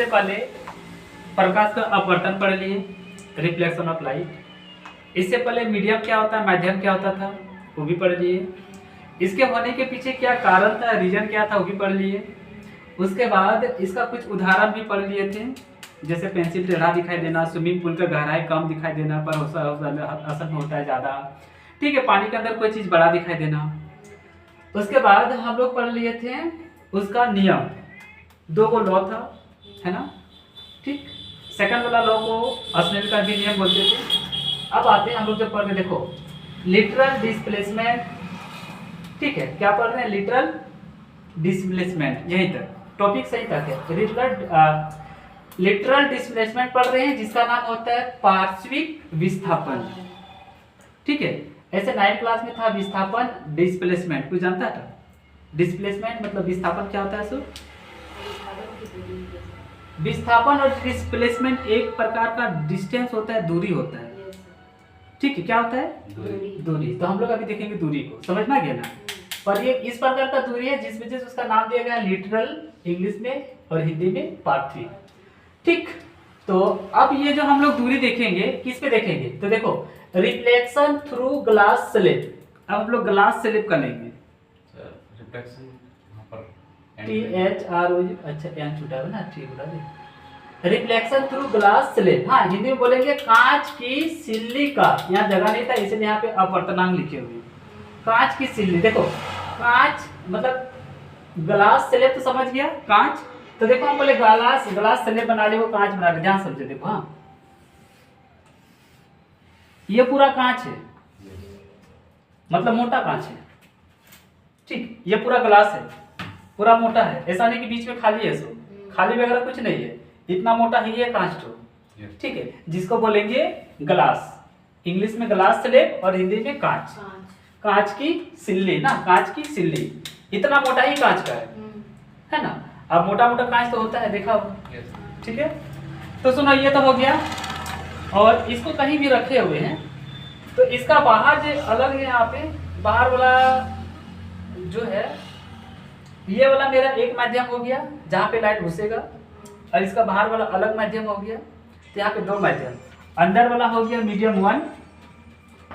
पहले प्रकाश का अपवर्तन पढ़ लिए, रिफ्लेक्शन ऑफ लाइट। इससे पहले मीडियम क्या होता है, माध्यम क्या होता था, वो भी पढ़ लिए। इसके होने के पीछे क्या कारण था, रीजन क्या था, वो भी पढ़ लिए। उसके बाद इसका कुछ उदाहरण भी पढ़ लिए थे, जैसे पेंसिल टेढ़ा दिखाई देना, स्विमिंग पूल का गहराई कम दिखाई देना पर असर होता है ज़्यादा, ठीक है, पानी के अंदर कोई चीज़ बड़ा दिखाई देना। उसके बाद हम लोग पढ़ लिए थे उसका नियम, 2 को लॉ था, है ना, ठीक। सेकंड वाला लॉ को स्नेल का भी नियम बोलते थे। अब आते हैं हम लोग जो पढ़ रहे, देखो लिटरल डिस्प्लेसमेंट, ठीक है, क्या पढ़ रहे हैं, लिटरल डिस्प्लेसमेंट, यही तक टॉपिक सही तक है। लिटरल डिस्प्लेसमेंट पढ़ रहे हैं जिसका नाम होता है पार्श्विक विस्थापन, ठीक है। ऐसे 9th क्लास में था विस्थापन, डिस्प्लेसमेंट, कोई जानता था? डिस्प्लेसमेंट मतलब विस्थापन क्या होता है सो? विस्थापन और डिस्प्लेसमेंट एक प्रकार का डिस्टेंस होता है, दूरी होता है, ठीक है, क्या होता है, दूरी। तो हम लोग अभी देखेंगे दूरी को, समझना गया ना। पर ये इस प्रकार का दूरी है जिस वजह से उसका नाम दिया गया लिटरल, इंग्लिश में, और हिंदी में पार्थिव, ठीक। तो अब ये जो हम लोग दूरी देखेंगे किस पे देखेंगे, तो देखो रिफ्लेक्शन थ्रू ग्लास स्लिप। अब हम लोग ग्लास स्लिप का लेंगे, THRO, अच्छा एन छूटा है ना, ठीक बता दे। रिफ्लेक्शन थ्रू ग्लास स्लिप, हाँ हिंदी में बोलेंगे कांच की सिल्ली का, यहाँ जगह नहीं था इसलिए यहाँ पे अपवर्तनांक लिखे हुए, कांच की सिल्ली। देखो कांच मतलब ग्लास स्लिप तो समझ गया, कांच, तो देखो हम बोले ग्लास स्लिप बना ले, वो कांच बना ले, ध्यान समझे, देखो हाँ ये पूरा कांच है, मतलब मोटा कांच है, ठीक, ये पूरा ग्लास है, पूरा मोटा है, ऐसा नहीं कि बीच में खाली है, सो खाली वगैरह कुछ नहीं है, इतना मोटा ही है कांच तो, ठीक है, जिसको बोलेंगे ग्लास, इंग्लिश में ग्लास स्लेब और हिंदी में कांच, कांच की सिल्ली ना, कांच की सिल्ली, इतना मोटा ही कांच का है ना। अब मोटा मोटा कांच तो होता है, देखा हो, ठीक है। तो सुनो ये तो हो गया, और इसको कहीं भी रखे हुए हैं तो इसका बाहर जो अलग है, यहाँ पे बाहर वाला जो है, ये वाला मेरा एक माध्यम हो गया जहाँ पे लाइट घुसेगा, और इसका बाहर वाला अलग माध्यम हो गया, तो यहाँ पे 2 माध्यम, अंदर वाला हो गया मीडियम 1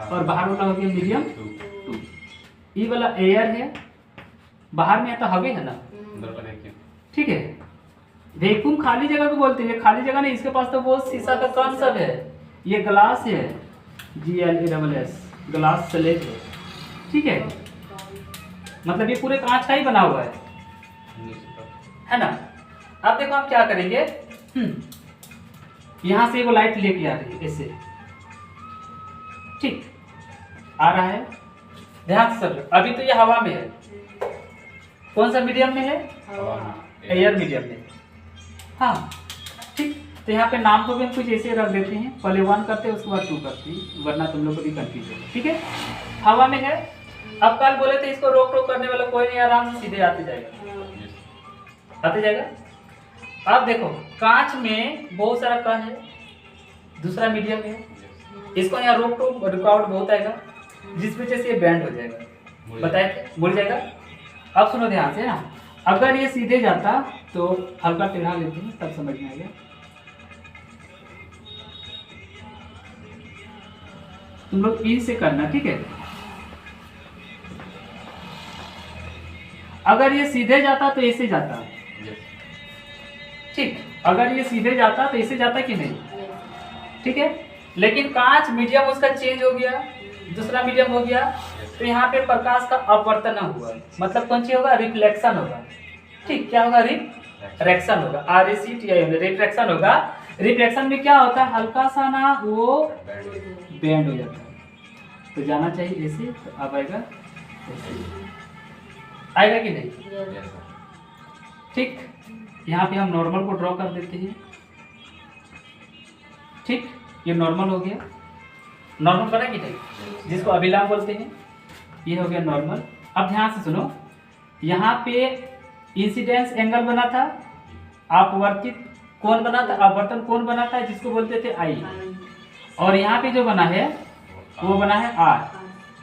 और बाहर वाला हो गया मीडियम 2। ये वाला एयर है, बाहर में तो हवा है ना, ठीक है। वैक्यूम खाली जगह को बोलते हैं, खाली जगह नहीं, इसके पास तो वो शीशा का कौन सब है, ये ग्लास है, GLASS, ग्लास स्लेब है, ठीक है, मतलब ये पूरे कांच का ही बना हुआ है ना। अब देखो हम क्या करेंगे, यहां से वो लाइट लेके आ रही है ऐसे, ठीक, आ रहा है, ध्यान से समझो। अभी तो ये हवा में है, कौन सा मीडियम में है, एयर मीडियम में, हाँ, ठीक। तो यहाँ पे नाम को भी हम कुछ ऐसे रख देते हैं, पहले 1 करते हैं उसके बाद 2 करते हैं, वरना तुम लोग को भी कंफ्यूज होगा, ठीक है। हवा में है, अब कल बोले थे इसको रोक टोक करने वाला कोई नहीं, आराम से सीधे आते जाएगा। अब देखो कांच में बहुत सारा कण है, दूसरा मीडियम है, इसको यहाँ रोक टोक रुकावट बहुत आएगा, जिस वजह से ये बैंड हो जाएगा, बताए थे, मुड़ जाएगा। अब सुनो ध्यान से ना, अगर ये सीधे जाता तो हल्का टेढ़ा लेते हैं, तब समझ में आएगा। तुम लोग इन से करना, ठीक है। अगर ये सीधे जाता तो ऐसे जाता, ठीक, अगर ये सीधे जाता तो ऐसे जाता कि नहीं, ठीक है। लेकिन कांच मीडियम उसका चेंज हो गया, दूसरा मीडियम हो गया, तो यहाँ पे प्रकाश का अपवर्तन हुआ, मतलब कौन सी होगा, रिफ्लेक्शन होगा, ठीक, क्या होगा, रिफ्रैक्शन होगा, RECTION, रिफ्रैक्शन होगा। रिफ्लेक्शन में क्या होता है, हल्का सा ना वो बैंड हो जाता है, तो जाना चाहिए ऐसे, तो अब आएगा ऐसे, आएगा कि नहीं, ठीक। यहाँ पे हम नॉर्मल को ड्रॉ कर देते हैं, ठीक, ये नॉर्मल हो गया, नॉर्मल बना कि नहीं, जिसको अभिलाम बोलते हैं, ये हो गया नॉर्मल। अब ध्यान से सुनो, यहाँ पे इंसिडेंस एंगल बना था, अपवर्तित कोण बना था, अपवर्तन कोण बना था, जिसको बोलते थे I, और यहाँ पे जो बना है वो बना है R,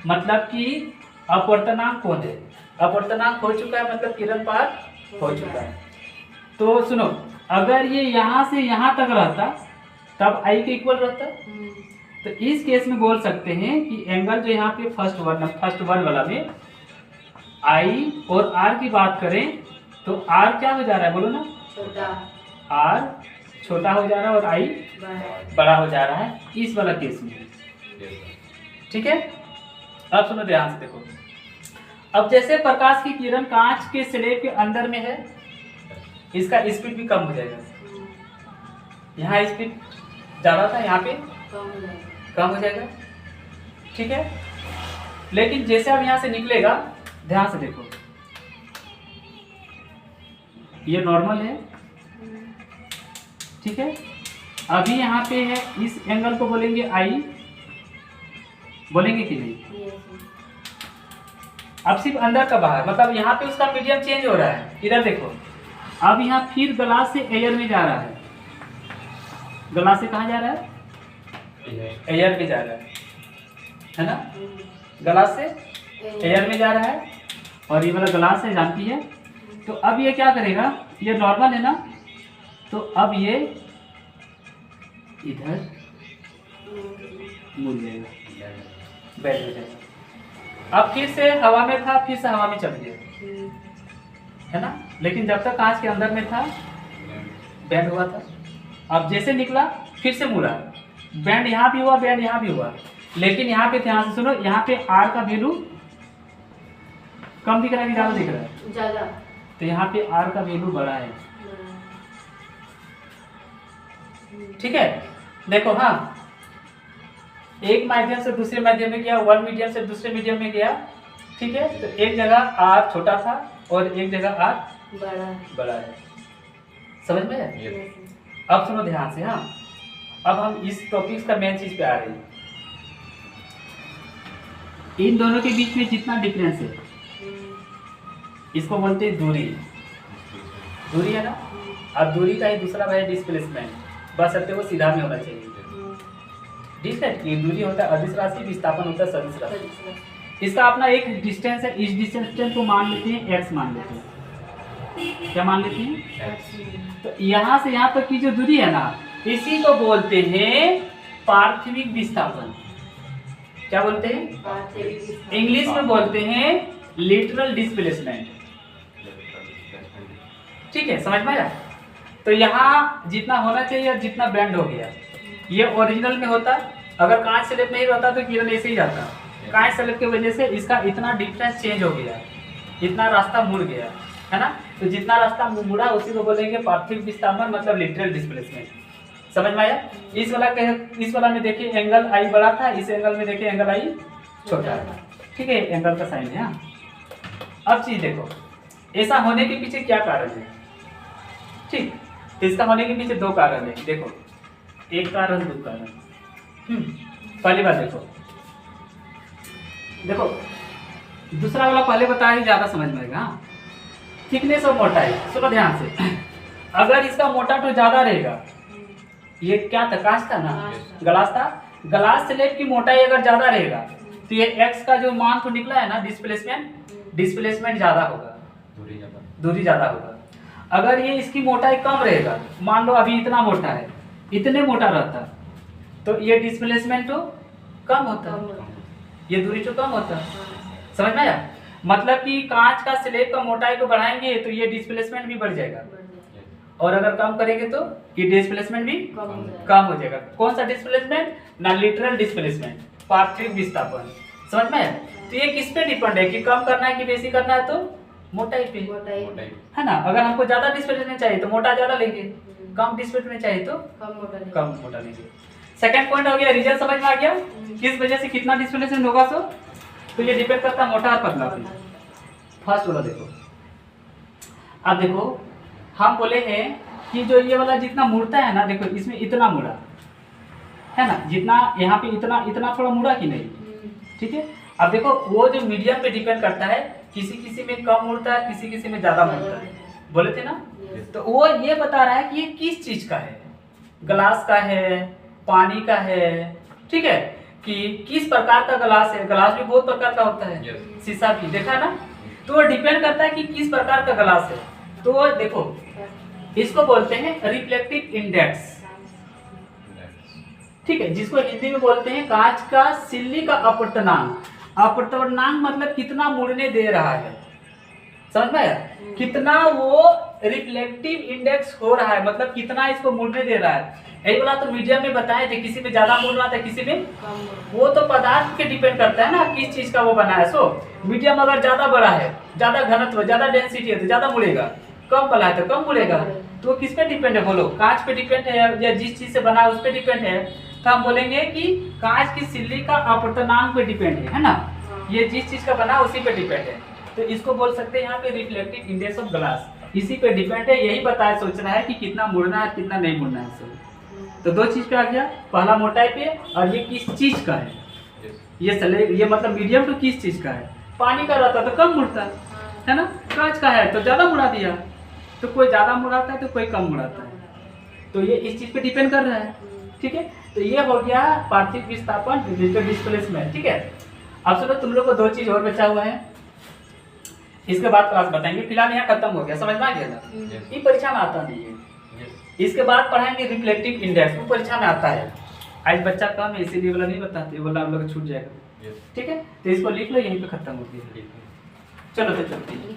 मतलब कि अपवर्तनांक कौन है, अपवर्तनांक हो चुका है, मतलब किरण पार हो चुका है। तो सुनो, अगर ये यहाँ से यहाँ तक रहता तब आई के इक्वल रहता। तो इस केस में बोल सकते हैं कि एंगल जो यहाँ पे फर्स्ट वन वाला में आई और आर की बात करें तो आर क्या हो जा रहा है, बोलो ना, छोटा, आर छोटा हो जा रहा है और आई बड़ा हो जा रहा है इस वाला केस में। ठीक है, अब सुनो ध्यान से देखो। अब जैसे प्रकाश की किरण कांच के स्लैब के अंदर में है, इसका स्पीड भी कम हो जाएगा। यहाँ स्पीड ज्यादा था, यहाँ पे कम हो जाएगा। ठीक है, लेकिन जैसे अब यहाँ से निकलेगा, ध्यान से देखो, ये नॉर्मल है। ठीक है, अभी यहाँ पे है, इस एंगल को बोलेंगे आई, बोलेंगे कि नहीं? अब सिर्फ अंदर का बाहर, मतलब यहाँ पे उसका मीडियम चेंज हो रहा है। इधर देखो, अब यहाँ फिर ग्लास से एयर में जा रहा है। ग्लास से कहाँ जा रहा है? एयर में जा रहा है ना? ग्लास से एयर में जा रहा है और ये वाला ग्लास है, जानती है। तो अब ये क्या करेगा, ये नॉर्मल है ना, तो अब ये इधर मुड़ जाएगा, बैठ हो जाएगा। अब फिर से हवा में था, फिर से हवा में चल गया, है ना। लेकिन जब तक कांच के अंदर में था बैंड हुआ था। अब जैसे निकला फिर से मुड़ा, बैंड यहाँ भी हुआ, बैंड यहाँ भी हुआ। लेकिन यहाँ पे ध्यान से सुनो, यहाँ पे आर का वैल्यू कम दिख रहा है कि ज्यादा दिख रहा है? ज्यादा। तो यहाँ पे आर का वैल्यू बड़ा है। ठीक है, देखो, हाँ, एक माध्यम से दूसरे माध्यम में गया, वन मीडियम से दूसरे मीडियम में गया। ठीक है, तो एक जगह आर छोटा था और एक जगह आर बड़ा है। समझ में है? अब सुनो ध्यान से, हाँ, अब हम इस टॉपिक का मेन चीज पे आ रहे हैं। इन दोनों के बीच में जितना डिफरेंस है, इसको बोलते हैं दूरी। दूरी है ना, अब दूरी का ही दूसरा भाई डिस्प्लेसमेंट, बस सत्य वो सीधा में होना चाहिए। डिस्टेंस की दूरी होता है अदिश राशि, विस्थापन होता है सदिश राशि। इसका अपना एक डिस्टेंस है, इस डिस्टेंस को मान लेते हैं एक्स मान लेते हैं। क्या मान लेते हैं? तो यहाँ से यहाँ तक की जो दूरी है ना, इसी को बोलते हैं पार्थिविक विस्थापन। क्या बोलते हैं? इंग्लिश में बोलते हैं लिटरल डिस्प्लेसमेंट। ठीक है, समझ में आया? तो यहाँ जितना होना चाहिए और जितना बैंड हो गया, ये ओरिजिनल में होता। अगर कांच स्लैब नहीं रहता तो किरण ऐसे ही जाता। कांच स्लैब की वजह से इसका इतना डिफरेंस चेंज हो गया, इतना रास्ता मुड़ गया, है ना। तो जितना रास्ता मुड़ा उसी को बोलेंगे पार्थिव विस्थापन, मतलब लिटरल डिस्प्लेसमेंट। समझ में आया? इस वाला में देखिए एंगल आई बड़ा था, इस एंगल में देखिए एंगल आई छोटा है। ठीक है, एंगल का साइन है। अब चीज देखो, ऐसा होने के पीछे क्या कारण है? ठीक, इसका होने के पीछे दो कारण है। देखो, एक कारण, दो कारण। पहली बात देखो, दूसरा वाला पहले बताया ही ज्यादा समझ में आएगा। थिकनेस और मोटाई, सुनो ध्यान से। अगर इसका मोटा तो ज्यादा रहेगा, ये क्या था, कांच था ना, ग्लास था। ग्लास स्लैब की मोटाई अगर ज्यादा रहेगा तो ये एक्स का जो मान तो निकला है ना, डिस्प्लेसमेंट ज्यादा होगा, दूरी ज्यादा होगा। अगर ये इसकी मोटाई कम रहेगा, मान लो अभी इतना मोटा है, इतने मोटा रहता तो ये डिस्प्लेसमेंट तो कम होता, ये दूरी तो कम होता। समझ में आया? मतलब कि कांच का स्लैब का मोटाई को बढ़ाएंगे तो ये डिस्प्लेसमेंट भी बढ़ जाएगा, और अगर कम करेंगे तो ये डिस्प्लेसमेंट भी कम हो जाएगा। कौन सा डिस्प्लेसमेंट? ना लिटरल डिस्प्लेसमेंट, पार्थिव विस्थापन। समझ में आया? तो ये किस पे डिपेंड है कि कम करना है कि बेसी करना है? तो मोटाई पे, है ना। अगर हमको ज्यादा डिस्प्लेसमेंट चाहिए तो मोटा ज्यादा लेंगे, कम डिस्प्लेसमेंट चाहिए तो कम मोटा लेंगे। सेकंड पॉइंट हो गया, रीजन समझ में आ गया, किस वजह से कितना डिस्प्लेसमेंट होगा। तो ये डिपेंड करता है मोटा और पतला पे। फर्स्ट वाला देखो, अब देखो, हम बोले हैं कि जो ये वाला जितना मुड़ता है ना, देखो इसमें इतना मुड़ा है ना, जितना यहाँ पे इतना थोड़ा मुड़ा कि नहीं। ठीक है, अब देखो वो जो मीडियम पे डिपेंड करता है, किसी में कम मुड़ता है, किसी में ज्यादा मुड़ता है, बोले थे ना। तो वो ये बता रहा है कि ये किस चीज का है, ग्लास का है, पानी का है, ठीक है, कि किस प्रकार का ग्लास है। ग्लास भी बहुत प्रकार का होता है, शीशा भी, देखा ना। तो वो डिपेंड करता है कि किस प्रकार का ग्लास है। तो देखो इसको बोलते हैं रिफ्लेक्टिव इंडेक्स, ठीक है, जिसको हिंदी में बोलते हैं कांच का सिल्ली का अपवर्तनांक। अपवर्तनांक मतलब कितना मुड़ने दे रहा है, समझ में आया? कितना वो रिफ्लेक्टिव इंडेक्स हो रहा है, मतलब कितना इसको मुड़ने दे रहा है। यही बोला तो मीडियम में बताए थे, किसी में ज्यादा मुड़ रहा था, किसी में वो तो पदार्थ पे डिपेंड करता है ना, किस चीज का वो बना है। सो मीडियम अगर ज्यादा बड़ा है, ज्यादा घनत्व, ज्यादा डेंसिटी है तो ज्यादा मुड़ेगा, कम बड़ा है तो कम मुड़ेगा। तो किस पे डिपेंड है बोलो? कांच पे डिपेंड है या जिस चीज से बना है उस पे डिपेंड है। तो हम बोलेंगे कि कांच की सिल्ली का अपवर्तनांक पे डिपेंड है ना, ये जिस चीज का बना है उसी पे डिपेंड है। तो इसको बोल सकते हैं यहाँ पे रिफ्लेक्टिव इंडेक्स ऑफ ग्लास, इसी पे डिपेंड है। यही बताया सोच रहा है कि कितना मुड़ना है कितना नहीं मुड़ना है। सब तो दो चीज पे आ गया, पहला मोटाई पे और ये किस चीज का है, ये मतलब मीडियम टू किस चीज का है। पानी का रहता तो कम मुड़ता है ना, कांच का है तो ज्यादा मुड़ा दिया, तो कोई ज्यादा मुड़ाता है तो कोई कम मुड़ाता है। तो ये इस चीज पे डिपेंड कर रहा है, ठीक है। तो ये हो गया पार्थिव विस्थापन डिजिटल डिस्प्लेसमेंट, ठीक है। अब सुनो, तुम लोग को दो चीज और बचा हुआ है, इसके बाद क्लास बताएंगे। फिलहाल यहाँ खत्म हो गया, समझ में आ गया ना? ये परीक्षा में आता नहीं है। इसके बाद पढ़ाएंगे रिफ्लेक्टिव इंडेक्स, वो परीक्षा में आता है। आज बच्चा कम है इसीलिए वाला नहीं बताते, बोला आप लोग छूट जाएगा, ठीक है। तो इसको लिख लो, यहीं पे खत्म होती है। चलो तो चलते हैं।